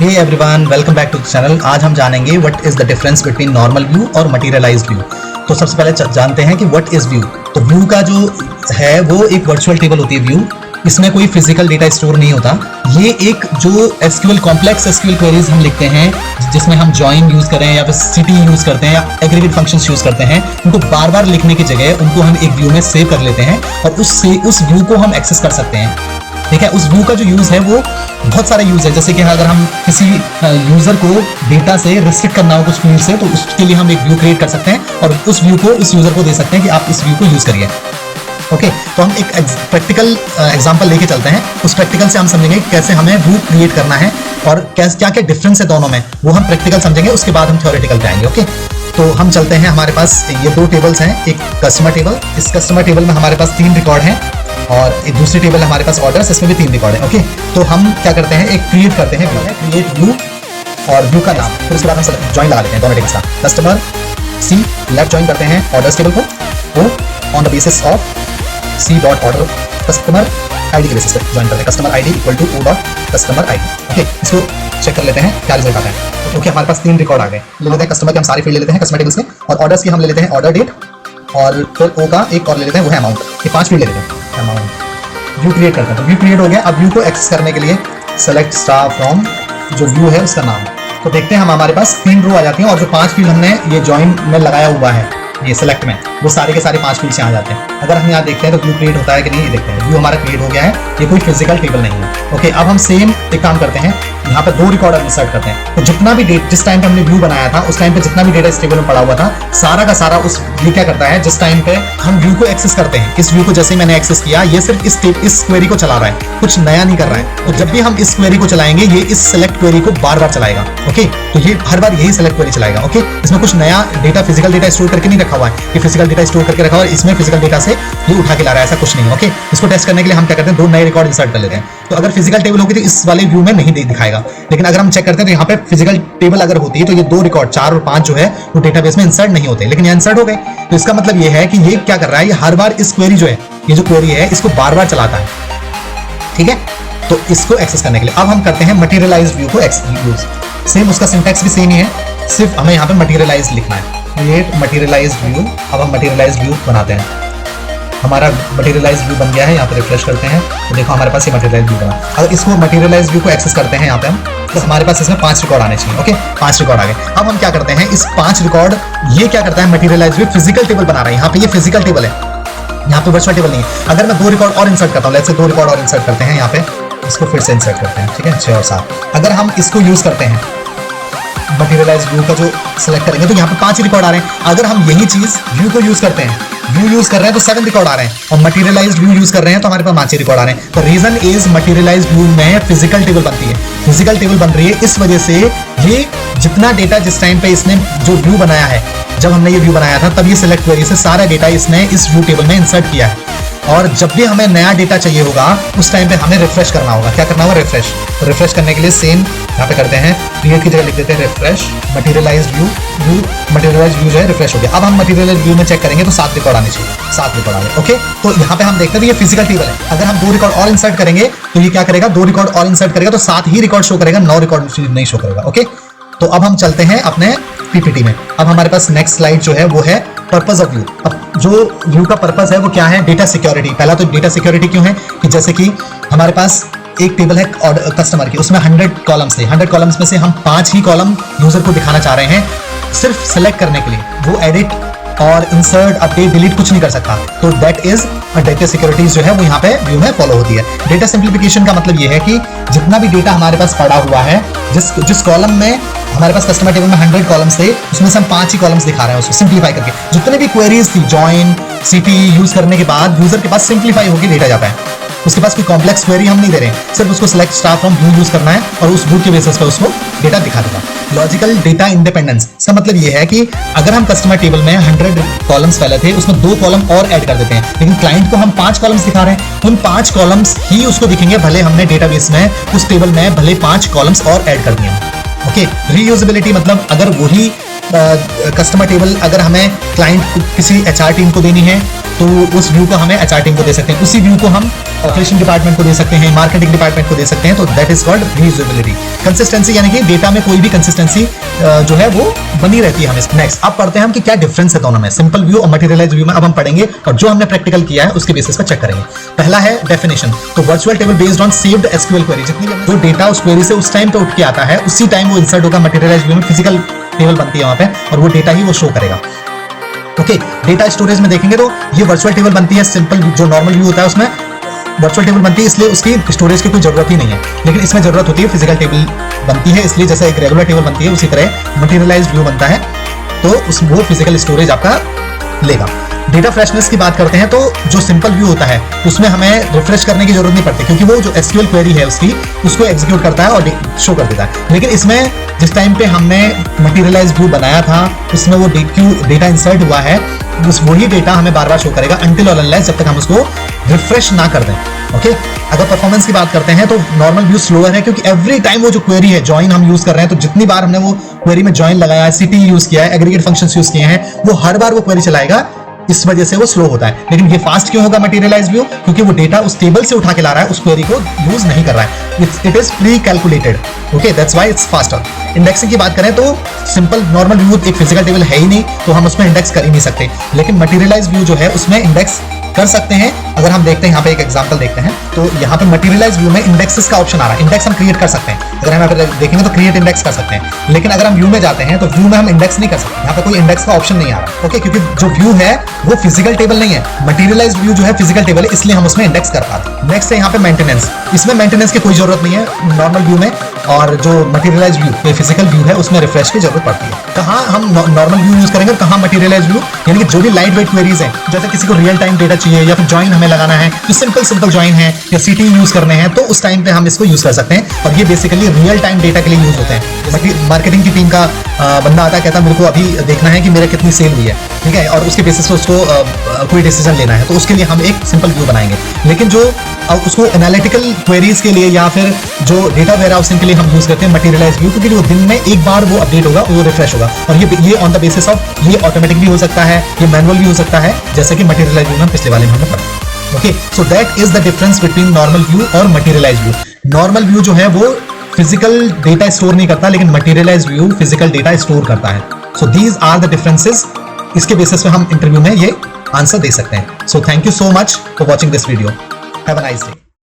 Hey everyone, welcome back to the channel. आज हम जानेंगे what is the difference between normal view और materialised view. तो सबसे पहले जानते हैं कि व्हाट इज व्यू। तो व्यू का जो है वो एक वर्चुअल टेबल होती है व्यू। इसमें कोई फिजिकल डेटा स्टोर नहीं होता। ये एक जो एसक्यूएल कॉम्प्लेक्स एसक्यूएल क्वेरीज हम लिखते हैं जिसमें हम जॉइन यूज करें या फिर सिटी यूज करते हैं या एग्रीगेट फंक्शंस यूज करते हैं, उनको बार बार लिखने की जगह उनको हम एक व्यू में सेव कर लेते हैं और उससे उस व्यू को हम एक्सेस कर सकते हैं। ठीक है, उस व्यू का जो यूज है वो बहुत सारे यूज है। जैसे कि अगर हम किसी यूजर को डेटा से रिस्ट्रिक्ट करना हो कुछ फील्ड से, तो उसके लिए हम एक व्यू क्रिएट कर सकते हैं और उस व्यू को इस यूजर को दे सकते हैं कि आप इस व्यू को यूज करिए। ओके, तो हम एक प्रैक्टिकल एग्जांपल लेके चलते हैं। उस प्रैक्टिकल से हम समझेंगे कैसे हमें व्यू क्रिएट करना है और क्या क्या डिफरेंस है दोनों में, वो हम प्रैक्टिकल समझेंगे। उसके बाद हम थ्योरेटिकल पे आएंगे। ओके, तो हम चलते हैं। हमारे पास ये दो टेबल्स हैं, एक कस्टमर टेबल। इस कस्टमर टेबल में हमारे पास 3 रिकॉर्ड हैं और एक दूसरी टेबल है हमारे पास ऑर्डर्स, इसमें भी 3 रिकॉर्ड है। ओके, तो हम क्या करते हैं, एक क्रिएट करते हैं, क्रिएट व्यू और व्यू का नाम। फिर उसके बाद हम ज्वाइन लगा लेते हैं दोनों टेबल्स का। कस्टमर सी लेफ्ट ज्वाइन करते हैं ऑर्डर्स टेबल को, on the basis of C dot order customer ID के बेसिस पे ज्वाइन करते हैं। Customer ID equal to O dot customer ID. Okay, इसको चेक कर लेते हैं क्या रिजल्ट आता है। ओके, हमारे पास 3 रिकॉर्ड आ गए। ले लेते हैं कस्टमर के, हम सारे फील्ड ले लेते हैं कस्टमर टेबल्स में, और ऑर्डर्स की हम ले लेते हैं ऑर्डर डेट, और फिर ओ का एक और ले लेते हैं वो है अमाउंट। ये 5 फील्ड ले लेते हैं। अमाउंट व्यू क्रिएट करते हैं। व्यू क्रिएट हो गया। अब व्यू को एक्सेस करने के लिए सेलेक्ट स्टार फ्रॉम जो व्यू है उसका नाम। तो देखते हैं हम हमारे पास 3 रो आ जाती हैं और जो 5 फील्ड हमने ये ज्वाइन में लगाया हुआ है ये सेलेक्ट में, वो सारे के सारे 5 फील्ड से आ जाते हैं। अगर हम यहाँ देखते हैं तो व्यू क्रिएट होता है कि नहीं, ये देखते हैं व्यू हमारा क्रिएट हो गया है। ये कोई फिजिकल टेबल नहीं है। ओके, अब हम सेम एक काम करते हैं, यहाँ पे 2 रिकॉर्ड इंसर्ट करते हैं। तो जितना भी डेट जिस टाइम पे हमने व्यू बनाया था उस टाइम पे जितना भी डेटा इस टेबल में पड़ा हुआ था सारा का सारा उस ये क्या करता है, जिस टाइम पे हम व्यू को एक्सेस करते हैं, इस व्यू को जैसे मैंने एक्सेस किया ये सिर्फ इस क्वेरी को चला रहा है, कुछ नया नहीं कर रहा है। तो जब भी हम इस क्वेरी को चलाएंगे ये इस सेलेक्ट क्वेरी को बार बार चलाएगा। ओके, तो ये हर बार यही सेलेक्ट क्वेरी चलाएगा। ओके, इसमें कुछ नया डेटा फिजिकल डेटा स्टोर करके नहीं रखा हुआ है, ये फिजिकल डेटा स्टोर करके रखा हुआ है, इसमें फिजिकल डेटा से ये उठा के ला रहा है, ऐसा कुछ नहीं है। ओके, इसको टेस्ट करने के लिए हम क्या करते हैं, 2 नए रिकॉर्ड इंसर्ट कर लेते हैं। तो अगर फिजिकल टेबल होगी तो इस वाले व्यू में नहीं दिखाएगा, लेकिन अगर हम चेक करते हैं तो यहाँ पे फिजिकल टेबल अगर होती है तो ये 2 रिकॉर्ड 4 और 5 जो है वो डेटाबेस में इंसर्ट नहीं होते, लेकिन यहाँ इंसर्ट हो गए। तो इसका मतलब ये है कि ये क्या कर रहा है, ये हर बार इस क्वेरी जो है, ये जो क्वेरी है इसको बार बार चलाता है। ठीक है, तो इसको एक्सेस करने के लिए अब हम करते हैं मटेरियलाइज्ड व्यू को यूज। सेम उसका सिंटैक्स भी सेम ही है, सिर्फ हमें यहाँ पे मटेरियलाइज लिखना है। Create materialized view. अब हम मटेरियलाइज्ड व्यू बनाते हैं। हमारा मटेरियलाइज्ड व्यू बन गया है। यहाँ पे रिफ्रेश करते हैं तो देखो हमारे पास ये मटेरियलाइज्ड व्यू बना। अगर इसको मटेरियलाइज्ड व्यू को एक्सेस करते हैं यहाँ पे हम, तो हमारे पास इसमें 5 रिकॉर्ड आने चाहिए। ओके, 5 रिकॉर्ड आ गए। अब हम क्या करते हैं, इस 5 रिकॉर्ड ये क्या करता है, मटेरियलाइज्ड व्यू फिजिकल टेबल बना रहा है। यहाँ पे ये फिजिकल टेबल है, यहाँ पे वर्चुअल टेबल नहीं है। अगर मैं 2 रिकॉर्ड और इंसर्ट करता हूँ, लेट्स से 2 रिकॉर्ड और इंसर्ट करते हैं यहाँ पे, इसको फिर से इंसर्ट करते हैं। ठीक है, 6 और 7। अगर हम इसको यूज करते हैं मटेरियलाइज्ड व्यू का जो सिलेक्ट करेंगे तो यहाँ पे 5 रिकॉर्ड आ रहे हैं। अगर हम यही चीज व्यू को यूज करते हैं, व्यू यूज कर रहे हैं तो 7 रिकॉर्ड आ रहे हैं, और मटेरियलाइज्ड व्यू यूज कर रहे हैं तो हमारे पास 5 रिकॉर्ड आ रहे हैं। तो रीजन इज मटेरियलाइज्ड व्यू में फिजिकल टेबल बनती है। फिजिकल टेबल बन रही है इस वजह से ये जितना डेटा जिस टाइम पे इसने जो व्यू बनाया है, जब हमने ये व्यू बनाया था तब ये सिलेक्ट क्वेरी से सारा डेटा इसने इस व्यू टेबल में इंसर्ट किया है। और जब भी हमें नया डेटा चाहिए होगा उस टाइम पे हमें रिफ्रेश करना होगा। क्या करना होगा, रिफ्रेश। तो रिफ्रेश करने के लिए सेम यहाँ पे करते हैं, क्रिएट की जगह लिख देते हैं refresh materialised view. Materialised view जो है रिफ्रेश हो गया। अब हम मटेरियलाइज्ड व्यू में चेक करेंगे तो 7 रिकॉर्ड आने चाहिए। 7 रिकॉर्ड आ गए। ओके, तो यहाँ पे हम देखते हैं तो ये फिजिकल टेबल है। अगर हम 2 रिकॉर्ड और इंसर्ट करेंगे तो ये क्या करेगा, 2 रिकॉर्ड और इंसर्ट करेगा तो 7 ही रिकॉर्ड शो करेगा, 9 रिकॉर्ड नहीं शो करेगा। ओके, तो अब हम चलते हैं अपने पीपीटी में। अब हमारे पास नेक्स्ट स्लाइड जो है वो है पर्पस ऑफ व्यू। अब जो व्यू का पर्पस है वो क्या है, डेटा सिक्योरिटी। पहला तो डेटा सिक्योरिटी क्यों है कि जैसे कि हमारे पास एक टेबल है कस्टमर की, उसमें 100 कॉलम्स थे। 100 कॉलम्स में से हम 5 ही कॉलम यूजर को दिखाना चाह रहे हैं सिर्फ सेलेक्ट करने के लिए। वो एडिट और इंसर्ट अपडेट डिलीट कुछ नहीं कर सकता। तो दैट इज डेटा सिक्योरिटी जो है वो यहाँ पे व्यू में फॉलो होती है। डेटा सिंप्लीफिकेशन का मतलब ये है कि जितना भी डेटा हमारे पास पड़ा हुआ है, जिस कॉलम में हमारे पास कस्टमर टेबल में 100 कॉलम्स थे उसमें से हम 5 ही कॉलम्स दिखा रहे हैं, उसको सिंप्लीफाई करके। जितने भी क्वेरीज थी जॉइन सिटी यूज करने के बाद यूजर के पास सिंप्लीफाई होकर डेटा जाता है। उसके पास कोई कॉम्प्लेक्स क्वेरी हम नहीं दे रहे हैं, सिर्फ उसको select star from view use करना है और उस व्यू के बेसिस पर उसको डेटा दिखा देगा। लॉजिकल डेटा इंडिपेंडेंस, इसका मतलब ये है कि अगर हम कस्टमर टेबल में 100 कॉलम्स पहले थे उसमें 2 कॉलम और ऐड कर देते हैं, लेकिन क्लाइंट को हम 5 कॉलम्स दिखा रहे हैं, उन 5 कॉलम्स ही उसको दिखेंगे भले हमने डेटाबेस में उस टेबल में भले 5 कॉलम्स और ऐड कर दिए। ओके, रीयूजेबिलिटी मतलब अगर वही कस्टमर टेबल अगर हमें क्लाइंट किसी HR टीम को देनी है तो उस व्यू को हमें HR टीम को दे सकते हैं, उसी व्यू को हम ऑपरेशन डिपार्टमेंट को दे सकते हैं, मार्केटिंग डिपार्टमेंट को दे सकते हैं। तो that is called reusability. Consistency यानी कि डेटा में कोई भी कंसिस्टेंसी जो है वो बनी रहती है हमें। नेक्स्ट अब पढ़ते हैं हम कि क्या डिफरेंस है दोनों में, सिंपल व्यू और मटेरियलाइज्ड व्यू में अब हम पढ़ेंगे और जो हमने प्रैक्टिकल किया है उसके बेसिस पर चेक करेंगे। पहला है डेफिनेशन। तो virtual table based on saved SQL query, जितनी जो डेटा उस क्वेरी से उस टाइम पे उठ के आता है उसी टाइम वो इंसर्ट होगा मटेरियलाइज्ड व्यू में, फिजिकल टेबल बनती है वहां पे और वो डेटा ही वो शो करेगा। ओके, डेटा स्टोरेज में देखेंगे तो ये वर्चुअल टेबल बनती है, सिंपल जो नॉर्मल व्यू होता है उसमें वर्चुअल टेबल बनती है, इसलिए उसकी स्टोरेज की कोई जरूरत ही नहीं है। लेकिन इसमें जरूरत होती है, फिजिकल टेबल बनती है, इसलिए जैसे एक रेगुलर टेबल बनती है उसी तरह मटेरियलाइज्ड व्यू बनता है, तो उस वो फिजिकल स्टोरेज आपका लेगा। डेटा फ्रेशनेस की बात करते हैं तो जो सिंपल व्यू होता है उसमें हमें रिफ्रेश करने की जरूरत नहीं पड़ती, क्योंकि वो जो SQL क्वेरी है उसको एग्जीक्यूट करता है और शो कर देता है। लेकिन इसमें जिस टाइम पे हमने मटेरियलाइज्ड व्यू बनाया था उसमें वो डेटा इंसर्ट हुआ है, उस वही डेटा हमें बार बार शो करेगा अनटिल और अनलेस जब तक हम उसको रिफ्रेश ना कर दें। ओके, अगर परफॉर्मेंस की बात करते हैं तो नॉर्मल व्यू स्लोअर है, क्योंकि एवरी टाइम वो जो क्वेरी है ज्वाइन हम यूज कर रहे हैं, तो जितनी बार हमने वो क्वेरी में ज्वाइन लगाया है, CT यूज किया है, एग्रीगेट फंक्शंस यूज किए हैं, वो हर बार वो क्वेरी चलाएगा, इस वजह से वो स्लो होता है। लेकिन ये फास्ट क्यों होगा मटेरियलाइज्ड व्यू? क्योंकि वो डेटा उस टेबल से उठा के ला रहा है, उस क्वेरी को यूज नहीं कर रहा है, it is pre calculated. Okay, that's why it's faster. Indexing की बात करें तो सिंपल नॉर्मल व्यू एक फिजिकल टेबल है ही नहीं, तो हम उसमें इंडेक्स कर ही नहीं सकते। लेकिन मटेरियलाइज्ड व्यू जो है उसमें इंडेक्स कर सकते हैं। अगर हम देखते हैं यहाँ पे एक एग्जांपल देखते हैं, तो यहाँ पे मटेरियलाइज्ड व्यू में इंडेक्सेस का ऑप्शन आ रहा है, इंडेक्स हम क्रिएट कर सकते हैं। अगर हम यहाँ पे देखेंगे तो क्रिएट इंडेक्स कर सकते हैं, लेकिन अगर हम व्यू में जाते हैं तो व्यू में हम इंडेक्स नहीं कर सकते, यहाँ पे कोई इंडेक्स का ऑप्शन नहीं आ रहा। ओके, क्योंकि जो व्यू है वो फिजिकल टेबल नहीं है, मटेरियलाइज्ड व्यू जो है फिजिकल टेबल है, इसलिए हम उसमें इंडेक्स कर पाते हैं। नेक्स्ट है यहाँ पे मेंटेनेंस। इसमें मेंटेनेंस की कोई जरूरत नहीं है नॉर्मल व्यू में, और जो मटेरियलाइज्ड व्यू ये फिजिकल व्यू है उसमें रिफ्रेश की जरूरत पड़ती है। कहाँ हम नॉर्मल व्यू यूज करेंगे और कहाँ मटेरियलाइज्ड व्यू, यानी कि जो भी लाइट वेट क्वेरीज हैं, जैसे किसी को रियल टाइम डेटा चाहिए या फिर ज्वाइन हमें लगाना है, जो सिंपल ज्वाइन है या CT यूज करने हैं, तो उस टाइम पे हम इसको यूज कर सकते हैं। और ये बेसिकली रियल टाइम डेटा के लिए यूज होते हैं। जैसे मार्केटिंग की टीम का बंदा आता है, कहता है मेरे को अभी देखना है कि मेरा कितनी सेल हुई है, ठीक है, और उसके बेसिस पे उसको कोई डिसीजन लेना है, तो उसके लिए हम एक सिंपल व्यू बनाएंगे। लेकिन जो उसको एनालिटिकल क्वेरीज के लिए या फिर जो डेटा वेयर हाउसिंग के लिए हम यूज करते हैं मटेरियलाइज्ड व्यू, क्योंकि वो दिन में एक बार वो अपडेट होगा, वो रिफ्रेश होगा, और ये ऑन द बेसिस ऑफ ये ऑटोमेटिक भी हो सकता है, ये मैनुअल भी हो सकता है, जैसे कि मटेरियलाइज्ड व्यू में पिछले वाले में हमने पढ़ा। Okay, so that is the difference between normal view और मटेरियलाइज्ड व्यू। नॉर्मल व्यू जो है वो फिजिकल डेटा स्टोर नहीं करता, लेकिन materialised view physical data store करता है। So these are the differences, इसके बेसिस पे हम इंटरव्यू में ये आंसर दे सकते हैं। So thank you so much for watching this video. Have a nice day.